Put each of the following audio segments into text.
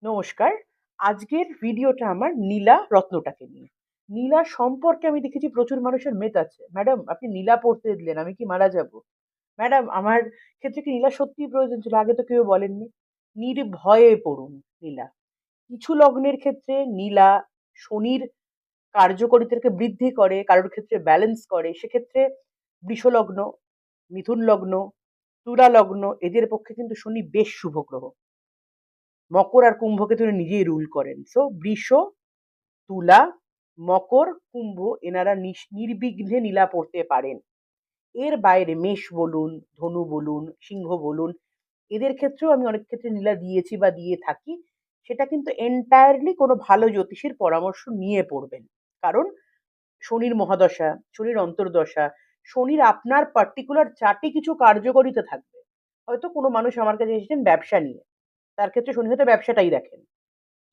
নমস্কার। আজকের ভিডিওটা আমার নীলা রত্নটাকে নিয়ে। নীলা সম্পর্কে আমি দেখেছি প্রচুর মানুষের মেদ আছে। ম্যাডাম আপনি নীলা পড়তে দিলেন, আমি কি মারা যাবো? ম্যাডাম আমার ক্ষেত্রে কি নীলা সত্যিই প্রয়োজন ছিল? আগে তো কেউ বলেননি। নির্ভয়ে পড়ুন নীলা। কিছু লগ্নের ক্ষেত্রে নীলা শনির কার্যকারিতাকে বৃদ্ধি করে, কারোর ক্ষেত্রে ব্যালেন্স করে। সেক্ষেত্রে বৃষ লগ্ন, মিথুন লগ্ন, তুলা লগ্ন এদের পক্ষে কিন্তু শনি বেশ শুভ গ্রহ। মকর আর কুম্ভকে তিনি নিজেই রুল করেন। সো বৃষ, তুলা, মকর, কুম্ভ এনারা নির্বিঘ্নে নীলা পড়তে পারেন। এর বাইরে মেষ বলুন, ধনু বলুন, সিংহ বলুন, এদের ক্ষেত্রেও আমি অনেক ক্ষেত্রে নীলা দিয়েছি বা দিয়ে থাকি। সেটা কিন্তু এন্টায়ারলি কোনো ভালো জ্যোতিষীর পরামর্শ নিয়ে পড়বেন। কারণ শনির মহাদশা, শনির অন্তর্দশা, শনির আপনার পার্টিকুলার চার্টে কিছু কার্যকারিতা থাকবে। হয়তো কোনো মানুষ আমার কাছে এসেছেন ব্যবসা নিয়ে। তার ক্ষেত্রে শনি হয়তো ব্যবসাটাই দেখেন।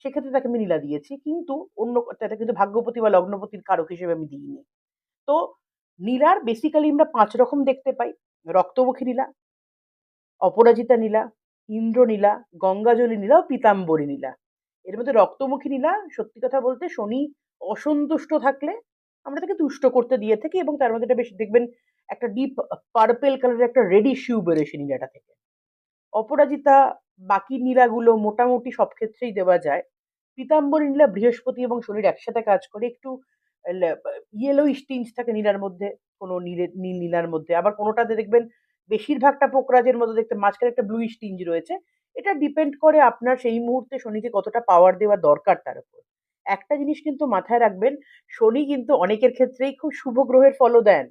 সেক্ষেত্রে তাকে আমি নীলা দিয়েছি। কিন্তু অন্য তাকে কিন্তু ভাগ্যপতি বা লগ্নপতির কারক হিসেবে আমি দিইনি। তো নীলার বেসিক্যালি আমরা ৫ রকম দেখতে পাই। রক্তমুখী নীলা, অপরাজিতা নীলা, ইন্দ্রনীলা, গঙ্গাজলী নীলা ও পীতাম্বরী নীলা। এর মধ্যে রক্তমুখী নীলা সত্যি কথা বলতে শনি অসন্তুষ্ট থাকলে আমরা তাকে তুষ্ট করতে দিয়ে থাকি এবং তার মধ্যে একটা বেশ দেখবেন একটা ডিপ পার্পল কালারের একটা রেডিশ হিউ বেরোয় সেই নীলাটা থেকে। অপরাজিতা বাকি নীলাগুলো মোটামুটি সব ক্ষেত্রেই দেওয়া যায়। পীতাম্বরী নীলা বৃহস্পতি এবং শনির একসাথে কাজ করে। একটু ইয়েলোইশ টিন্জ থাকে নীলার মধ্যে, কোনো নীল নীলার মধ্যে। আবার কোনোটাতে দেখবেন বেশিরভাগটা পোকরাজের মতো দেখতে মাঝখানে একটা ব্লুইশ টিন্জ রয়েছে। এটা ডিপেন্ড করে আপনার সেই মুহূর্তে শনিকে কতটা পাওয়ার দেওয়া দরকার তার উপর। একটা জিনিস কিন্তু মাথায় রাখবেন, শনি কিন্তু অনেকের ক্ষেত্রেই খুব শুভ গ্রহের ফলও দেন।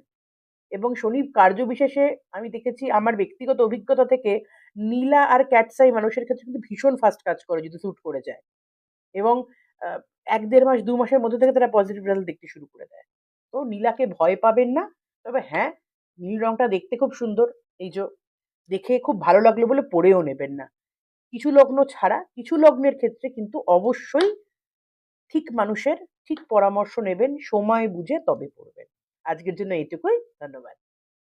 এবং শনির কার্যবিশেষে আমি দেখেছি আমার ব্যক্তিগত অভিজ্ঞতা থেকে নীলা আর ক্যাটস আই মানুষের ক্ষেত্রে কিন্তু ভীষণ ফাস্ট কাজ করে যদি স্যুট করে যায়। এবং আ ১-১.৫ মাস ২ মাসের মধ্যে থেকে তারা পজিটিভ রেজাল্ট দেখতে শুরু করে দেয়। তো নীলাকে ভয় পাবেন না। তবে হ্যাঁ, নীল রংটা দেখতে খুব সুন্দর। দেখে খুব ভালো লাগলো বলে পড়েও নেবেন না। কিছু লগ্ন ছাড়া কিছু লগ্নের ক্ষেত্রে কিন্তু অবশ্যই ঠিক মানুষের ঠিক পরামর্শ নেবেন, সময় বুঝে তবে পড়বেন। আজকের জন্য এইটুকুই। ধন্যবাদ।